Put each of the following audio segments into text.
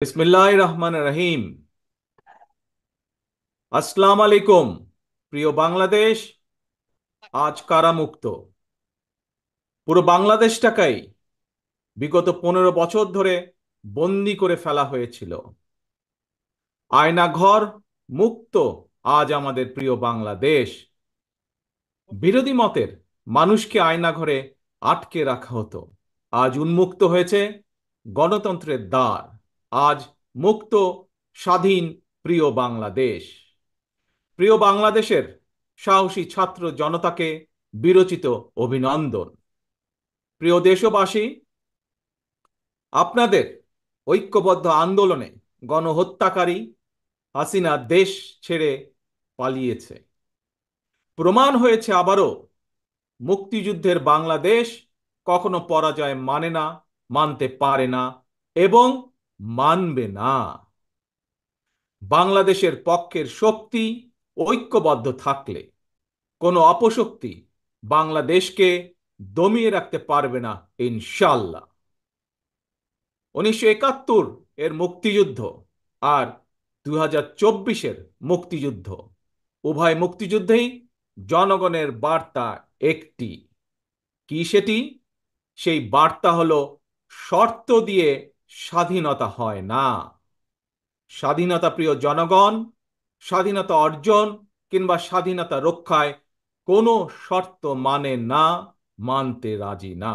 বিসমিল্লাহির রহমানির রহিম। আসসালামু আলাইকুম। প্রিয় বাংলাদেশ, আজ কারামুক্ত পুরো বাংলাদেশটাকেই বিগত 15 বছর ধরে বন্দি করে ফেলা হয়েছিল। আয়নাঘর মুক্ত আজ আমাদের প্রিয় বাংলাদেশ। বিরোধী মতের মানুষকে আয়নাঘরে আটকে রাখা হতো, আজ উন্মুক্ত হয়েছে গণতন্ত্রের দ্বার। আজ মুক্ত, স্বাধীন প্রিয় বাংলাদেশ। প্রিয় বাংলাদেশের সাহসী ছাত্র জনতাকে বিরচিত অভিনন্দন। প্রিয় দেশবাসী, আপনাদের ঐক্যবদ্ধ আন্দোলনে গণহত্যাকারী হাসিনা দেশ ছেড়ে পালিয়েছে। প্রমাণ হয়েছে আবারও মুক্তিযুদ্ধের বাংলাদেশ কখনো পরাজয় মানে না, মানতে পারে না এবং মানবে না। বাংলাদেশের পক্ষের শক্তি ঐক্যবদ্ধ থাকলে কোনো অপশক্তি বাংলাদেশকে দমিয়ে রাখতে পারবে না, ইনশাল্লাহ। 1971 এর মুক্তিযুদ্ধ আর 2024-এর মুক্তিযুদ্ধ, উভয় মুক্তিযুদ্ধেই জনগণের বার্তা একটি। কি সেটি? সেই বার্তা হলো, শর্ত দিয়ে স্বাধীনতা হয় না। স্বাধীনতা প্রিয় জনগণ, স্বাধীনতা অর্জন কিংবা স্বাধীনতা রক্ষায় কোনো শর্ত মানে না, মানতে রাজি না।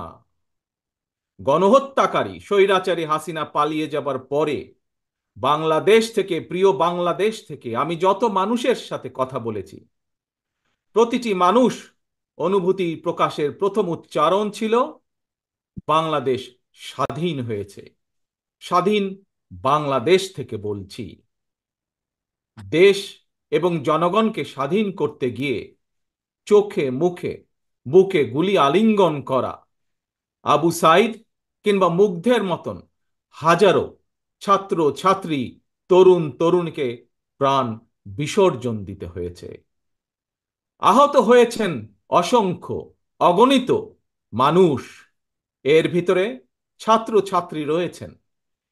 গণহত্যাকারী স্বৈরাচারী হাসিনা পালিয়ে যাবার পরে বাংলাদেশ থেকে, প্রিয় বাংলাদেশ থেকে আমি যত মানুষের সাথে কথা বলেছি, প্রতিটি মানুষ অনুভূতি প্রকাশের প্রথম উচ্চারণ ছিল, বাংলাদেশ স্বাধীন হয়েছে। স্বাধীন বাংলাদেশ থেকে বলছি। দেশ এবং জনগণকে স্বাধীন করতে গিয়ে চোখে মুখে বুকে গুলি আলিঙ্গন করা আবু সাইদ কিংবা মুগ্ধের মতন হাজারো ছাত্র ছাত্রী, তরুণ তরুণীকে প্রাণ বিসর্জন দিতে হয়েছে। আহত হয়েছেন অসংখ্য, অগণিত মানুষ। এর ভিতরে ছাত্র ছাত্রী রয়েছেন,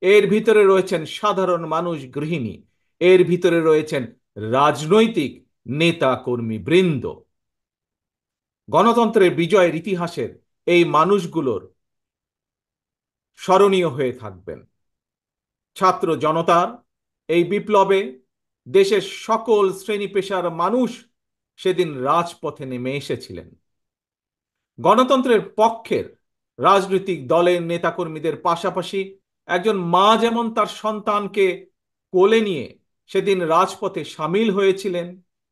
এর ভিতরে রয়েছেন সাধারণ মানুষ, গৃহিণী, এর ভিতরে রয়েছেন রাজনৈতিক নেতা কর্মী বৃন্দ। গণতন্ত্রের বিজয়ের ইতিহাসের এই মানুষগুলোর স্মরণীয় হয়ে থাকবেন। ছাত্র জনতার এই বিপ্লবে দেশের সকল শ্রেণী পেশার মানুষ সেদিন রাজপথে নেমে এসেছিলেন। গণতন্ত্রের পক্ষের রাজনৈতিক দলের নেতাকর্মীদের পাশাপাশি একজন মা যেমন তার সন্তানকে কোলে নিয়ে সেদিন রাজপথে সামিল হয়েছিলেন,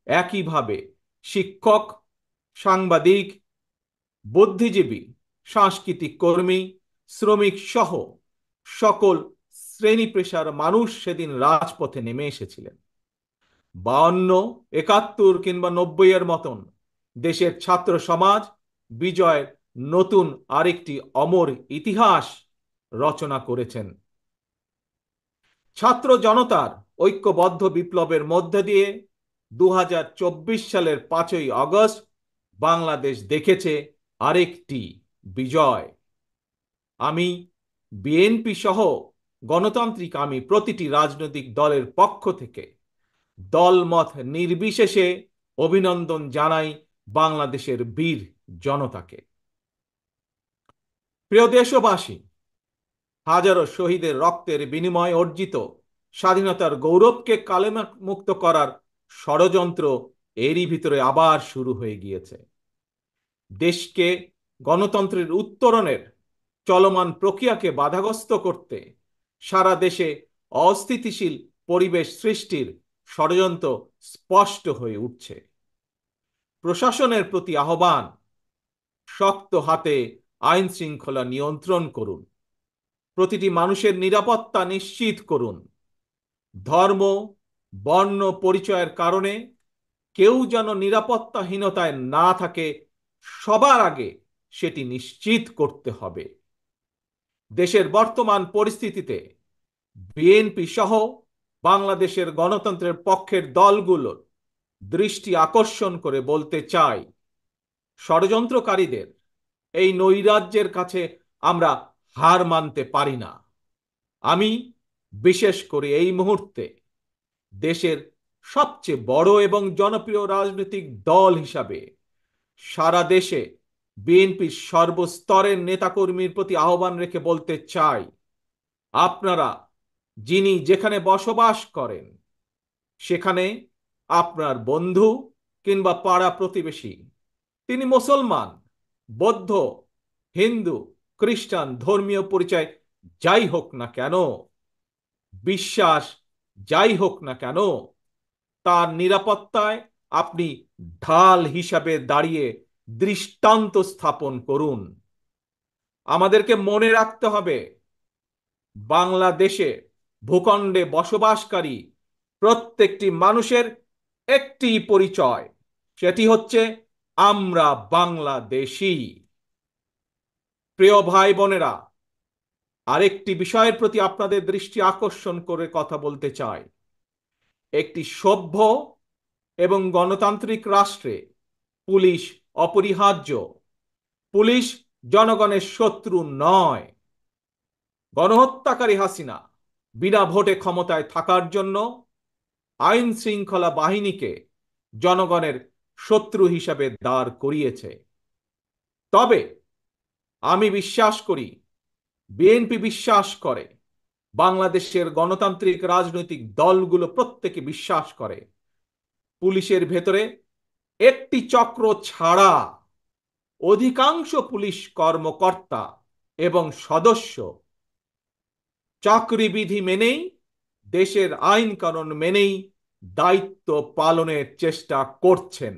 একইভাবে শিক্ষক, সাংবাদিক, বুদ্ধিজীবী, সাংস্কৃতিক কর্মী, শ্রমিক সহ সকল শ্রেণী পেশার মানুষ সেদিন রাজপথে নেমে এসেছিলেন। 52, 71 কিংবা 90-এর মতন দেশের ছাত্র সমাজ বিজয়ের নতুন আরেকটি অমর ইতিহাস রচনা করেছেন। ছাত্র জনতার ঐক্যবদ্ধ বিপ্লবের মধ্য দিয়ে 2024 সালের 5ই আগস্ট বাংলাদেশ দেখেছে আরেকটি বিজয়। আমি বিএনপি সহ গণতান্ত্রিক আমি প্রতিটি রাজনৈতিক দলের পক্ষ থেকে দলমত নির্বিশেষে অভিনন্দন জানাই বাংলাদেশের বীর জনতাকে। প্রিয় দেশবাসী, হাজারো শহীদের রক্তের বিনিময়ে অর্জিত স্বাধীনতার গৌরবকে কালেমুক্ত করার ষড়যন্ত্র এরই ভিতরে আবার শুরু হয়ে গিয়েছে। দেশকে গণতন্ত্রের উত্তরণের চলমান প্রক্রিয়াকে বাধাগ্রস্ত করতে সারা দেশে অস্থিতিশীল পরিবেশ সৃষ্টির ষড়যন্ত্র স্পষ্ট হয়ে উঠছে। প্রশাসনের প্রতি আহ্বান, শক্ত হাতে আইন শৃঙ্খলা নিয়ন্ত্রণ করুন, প্রতিটি মানুষের নিরাপত্তা নিশ্চিত করুন। ধর্ম, বর্ণ পরিচয়ের কারণে কেউ যেন নিরাপত্তাহীনতায় না থাকে, সবার আগে সেটি নিশ্চিত করতে হবে। দেশের বর্তমান পরিস্থিতিতে বিএনপি সহ বাংলাদেশের গণতন্ত্রের পক্ষের দলগুলোর দৃষ্টি আকর্ষণ করে বলতে চাই, ষড়যন্ত্রকারীদের এই নৈরাজ্যের কাছে আমরা হার মানতে পারি না। আমি বিশেষ করে এই মুহূর্তে দেশের সবচেয়ে বড় এবং জনপ্রিয় রাজনৈতিক দল হিসাবে সারা দেশে বিএনপির সর্বস্তরের নেতাকর্মীর প্রতি আহ্বান রেখে বলতে চাই, আপনারা যিনি যেখানে বসবাস করেন সেখানে আপনার বন্ধু কিংবা পাড়া প্রতিবেশী, তিনি মুসলমান, বৌদ্ধ, হিন্দু, খ্রিস্টান, ধর্মীয় পরিচয় যাই হোক না কেন, বিশ্বাস যাই হোক না কেন, তার নিরাপত্তায় আপনি ঢাল হিসাবে দাঁড়িয়ে দৃষ্টান্ত স্থাপন করুন। আমাদেরকে মনে রাখতে হবে, বাংলাদেশে ভূখণ্ডে বসবাসকারী প্রত্যেকটি মানুষের একটি পরিচয়, সেটি হচ্ছে আমরা বাংলাদেশী। প্রিয় ভাই বোনেরা, আরেকটি বিষয়ের প্রতি আপনাদের দৃষ্টি আকর্ষণ করে কথা বলতে চাই। একটি সভ্য এবং গণতান্ত্রিক রাষ্ট্রে পুলিশ অপরিহার্য। পুলিশ জনগণের শত্রু নয়। গণহত্যাকারী হাসিনা বিনা ভোটে ক্ষমতায় থাকার জন্য আইন শৃঙ্খলা বাহিনীকে জনগণের শত্রু হিসাবে দাঁড় করিয়েছে। তবে আমি বিশ্বাস করি, বিএনপি বিশ্বাস করে, বাংলাদেশের গণতান্ত্রিক রাজনৈতিক দলগুলো প্রত্যেকে বিশ্বাস করে, পুলিশের ভেতরে একটি চক্র ছাড়া অধিকাংশ পুলিশ কর্মকর্তা এবং সদস্য চাকরিবিধি মেনেই, দেশের আইন কানুন মেনেই দায়িত্ব পালনের চেষ্টা করছেন।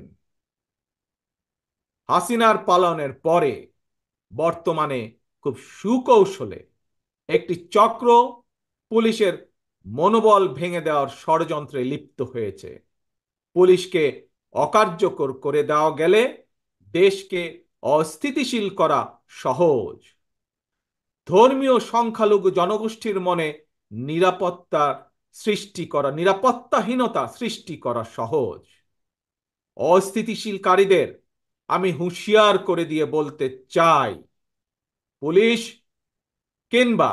হাসিনার পালনের পরে বর্তমানে খুব সুকৌশলে একটি চক্র পুলিশের মনোবল ভেঙে দেওয়ার ষড়যন্ত্রে লিপ্ত হয়েছে। পুলিশকে অকার্যকর করে দেওয়া গেলে দেশকে অস্থিতিশীল করা সহজ। ধর্মীয় সংখ্যালঘু জনগোষ্ঠীর মনে নিরাপত্তাহীনতা সৃষ্টি করা সহজ। অস্থিতিশীলকারীদের আমি হুঁশিয়ার করে দিয়ে বলতে চাই, পুলিশ কিংবা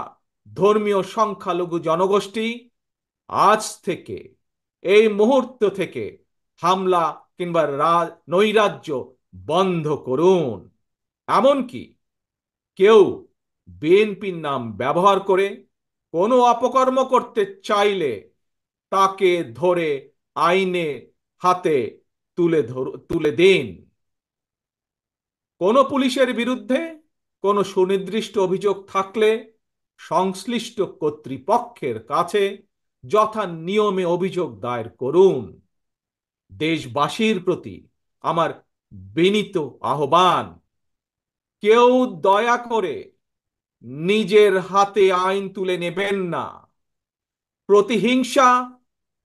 ধর্মীয় সংখ্যালঘু জনগোষ্ঠী আজ থেকে, এই মুহূর্ত থেকে হামলা কিংবা নৈরাজ্য বন্ধ করুন। এমনকি কেউ বিএনপির নাম ব্যবহার করে কোনো অপকর্ম করতে চাইলে তাকে ধরে আইনে হাতে তুলে দিন। কোনো পুলিশের বিরুদ্ধে কোনো সুনির্দিষ্ট অভিযোগ থাকলে সংশ্লিষ্ট কর্তৃপক্ষের কাছে যথা নিয়মে অভিযোগ দায়ের করুন। দেশবাসীর প্রতি আমার বিনীত আহ্বান, কেউ দয়া করে নিজের হাতে আইন তুলে নেবেন না। প্রতিহিংসা,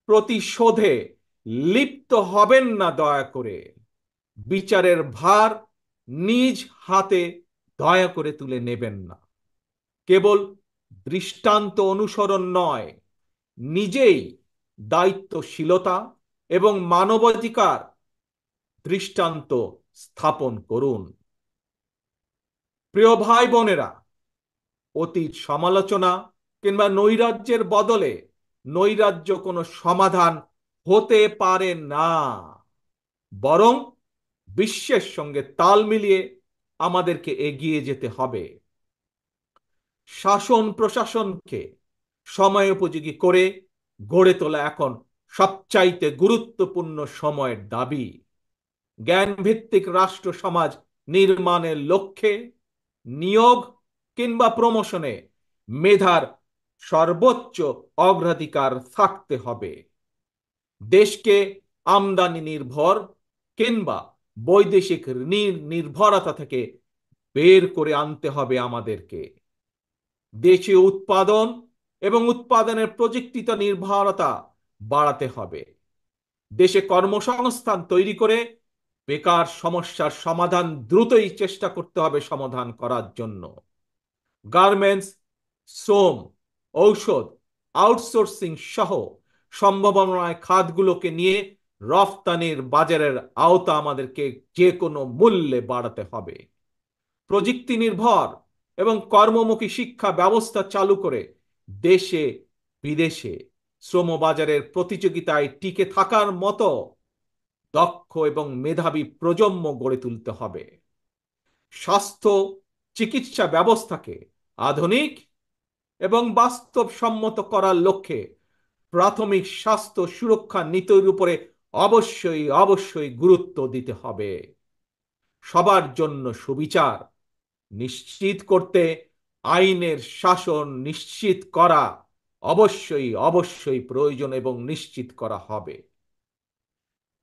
প্রতিশোধে লিপ্ত হবেন না দয়া করে। বিচারের ভার নিজ হাতে দয়া করে তুলে নেবেন না। কেবল দৃষ্টান্ত অনুসরণ নয়, নিজেই দায়িত্বশীলতা এবং মানবাধিকার দৃষ্টান্ত স্থাপন করুন। প্রিয় ভাই বোনেরা, অতীত সমালোচনা কিংবা নৈরাজ্যের বদলে নৈরাজ্য কোনো সমাধান হতে পারে না। বরং বিশ্বের সঙ্গে তাল মিলিয়ে আমাদেরকে এগিয়ে যেতে হবে। শাসন প্রশাসনকে সময়োপযোগী করে গড়ে তোলা এখন সবচাইতে গুরুত্বপূর্ণ সময়ের দাবি। জ্ঞানভিত্তিক রাষ্ট্র সমাজ নির্মাণের লক্ষ্যে নিয়োগ কিংবা প্রমোশনে মেধার সর্বোচ্চ অগ্রাধিকার থাকতে হবে। দেশকে আমদানি নির্ভর কিংবা বৈদেশিক নির্ভরতা থেকে বের করে আনতে হবে আমাদেরকে। দেশীয় উৎপাদন এবং উৎপাদনের প্রযুক্তিগত নির্ভরতা বাড়াতে হবে। দেশে কর্মসংস্থান তৈরি করে বেকার সমস্যার সমাধান দ্রুতই চেষ্টা করতে হবে সমাধান করার জন্য। গার্মেন্টস, শ্রম, ঔষধ, আউটসোর্সিং সহ সম্ভাবনায় খাতগুলোকে নিয়ে রফতানির বাজারের আওতা আমাদেরকে যে কোনো মূল্যে বাড়াতে হবে। প্রযুক্তি নির্ভর এবং কর্মমুখী শিক্ষা ব্যবস্থা চালু করে দেশে বিদেশে শ্রমবাজারের প্রতিযোগিতায় টিকে থাকার মতো দক্ষ এবং মেধাবী প্রজন্ম গড়ে তুলতে হবে। স্বাস্থ্য চিকিৎসা ব্যবস্থাকে আধুনিক এবং বাস্তবসম্মত করার লক্ষ্যে প্রাথমিক স্বাস্থ্য সুরক্ষা নীতির উপরে অবশ্যই অবশ্যই গুরুত্ব দিতে হবে। সবার জন্য সুবিচার নিশ্চিত করতে আইনের শাসন নিশ্চিত করা অবশ্যই অবশ্যই প্রয়োজন এবং নিশ্চিত করা হবে।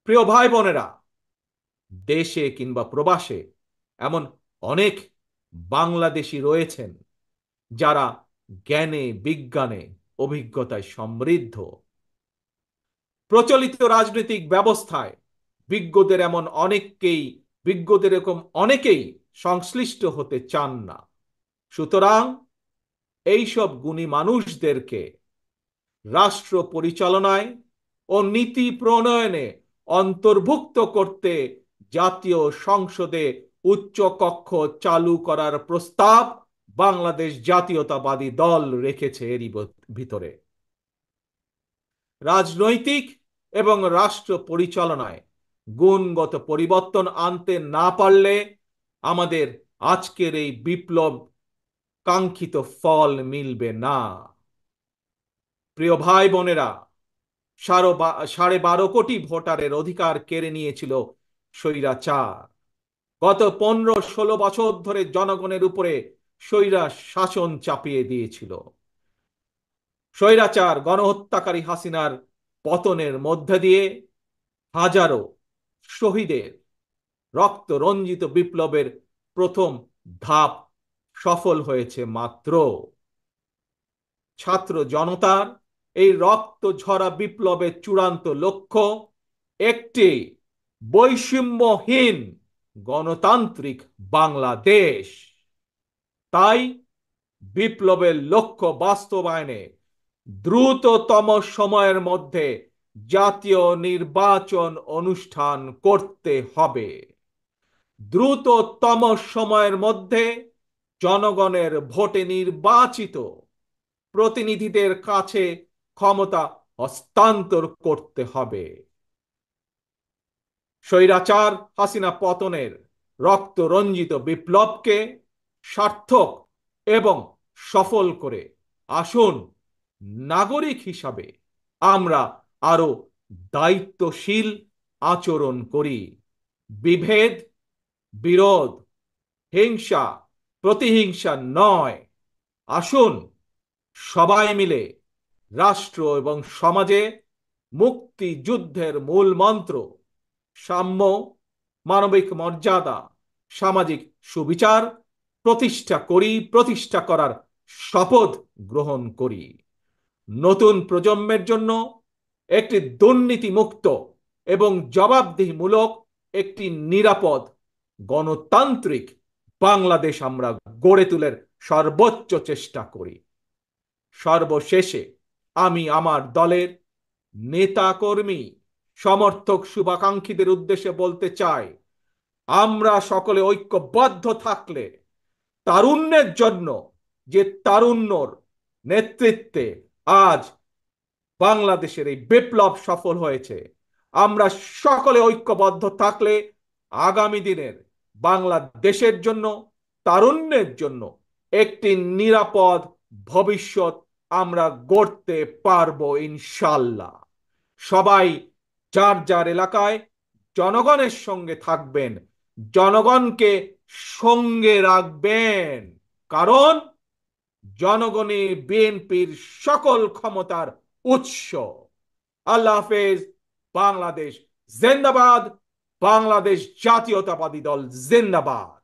প্রিয় ভাই বোনেরা, দেশে কিংবা প্রবাসে এমন অনেক বাংলাদেশি রয়েছেন যারা জ্ঞানে বিজ্ঞানে অভিজ্ঞতায় সমৃদ্ধ। প্রচলিত রাজনৈতিক ব্যবস্থায় বিজ্ঞদের এরকম অনেকেই সংশ্লিষ্ট হতে চান না। সুতরাং এইসব গুণী মানুষদেরকে রাষ্ট্র পরিচালনায় ও নীতি প্রণয়নে অন্তর্ভুক্ত করতে জাতীয় সংসদে উচ্চ কক্ষ চালু করার প্রস্তাব বাংলাদেশ জাতীয়তাবাদী দল রেখেছে। এরই ভিতরে রাজনৈতিক এবং রাষ্ট্র পরিচালনায় গুণগত পরিবর্তন আনতে না পারলে আমাদের আজকের এই বিপ্লব কাঙ্ক্ষিত ফল মিলবে না। প্রিয় ভাই বোনেরা, 12.5 কোটি ভোটারের অধিকার কেড়ে নিয়েছিল স্বৈরাচার। গত 15-16 বছর ধরে জনগণের উপরে স্বৈরা শাসন চাপিয়ে দিয়েছিল। স্বৈরাচার গণহত্যাকারী হাসিনার পতনের মধ্যে দিয়ে হাজারো শহীদের রক্ত রঞ্জিত বিপ্লবের প্রথম ধাপ সফল হয়েছে মাত্র। ছাত্র জনতার এই রক্ত ঝরা বিপ্লবের চূড়ান্ত লক্ষ্য একটি বৈষম্যহীন গণতান্ত্রিক বাংলাদেশ। তাই বিপ্লবের লক্ষ্য বাস্তবায়নে দ্রুততম সময়ের মধ্যে জাতীয় নির্বাচন অনুষ্ঠান করতে হবে। দ্রুততম সময়ের মধ্যে জনগণের ভোটে নির্বাচিত প্রতিনিধিদের কাছে ক্ষমতা হস্তান্তর করতে হবে। স্বৈরাচার হাসিনা পতনের রক্ত রঞ্জিত বিপ্লবকে সার্থক এবং সফল করে আসুন নাগরিক হিসাবে আমরা আরো দায়িত্বশীল আচরণ করি। বিভেদ, বিরোধ, হিংসা, প্রতিহিংসা নয়। আসুন সবাই মিলে রাষ্ট্র এবং সমাজে মুক্তিযুদ্ধের মূল মন্ত্র সাম্য, মানবিক মর্যাদা, সামাজিক সুবিচার প্রতিষ্ঠা করার শপথ গ্রহণ করি। নতুন প্রজন্মের জন্য একটি দুর্নীতিমুক্ত এবং জবাবদিহিমূলক একটি নিরাপদ গণতান্ত্রিক বাংলাদেশ আমরা গড়ে তোলার সর্বোচ্চ চেষ্টা করি। সর্বশেষে আমি আমার দলের নেতা কর্মী সমর্থক শুভাকাঙ্ক্ষীদের উদ্দেশ্যে বলতে চাই, আমরা সকলে ঐক্যবদ্ধ থাকলে তারুণ্যের জন্য যে তারুণ্যর নেতৃত্বে আজ বাংলাদেশের এই বিপ্লব সফল হয়েছে, আমরা সকলে ঐক্যবদ্ধ থাকলে আগামী দিনের বাংলাদেশের জন্য তারুণ্যের জন্য একটি নিরাপদ ভবিষ্যৎ আমরা গড়তে পারবো ইনশাল্লাহ। সবাই যার যার এলাকায় জনগণের সঙ্গে থাকবেন, জনগণকে সঙ্গে রাখবেন, কারণ জনগণই বিএনপির সকল ক্ষমতার উৎস। আল্লাহ হাফেজ। বাংলাদেশ জিন্দাবাদ। বাংলাদেশ জাতীয়তাবাদী দল জিন্দাবাদ।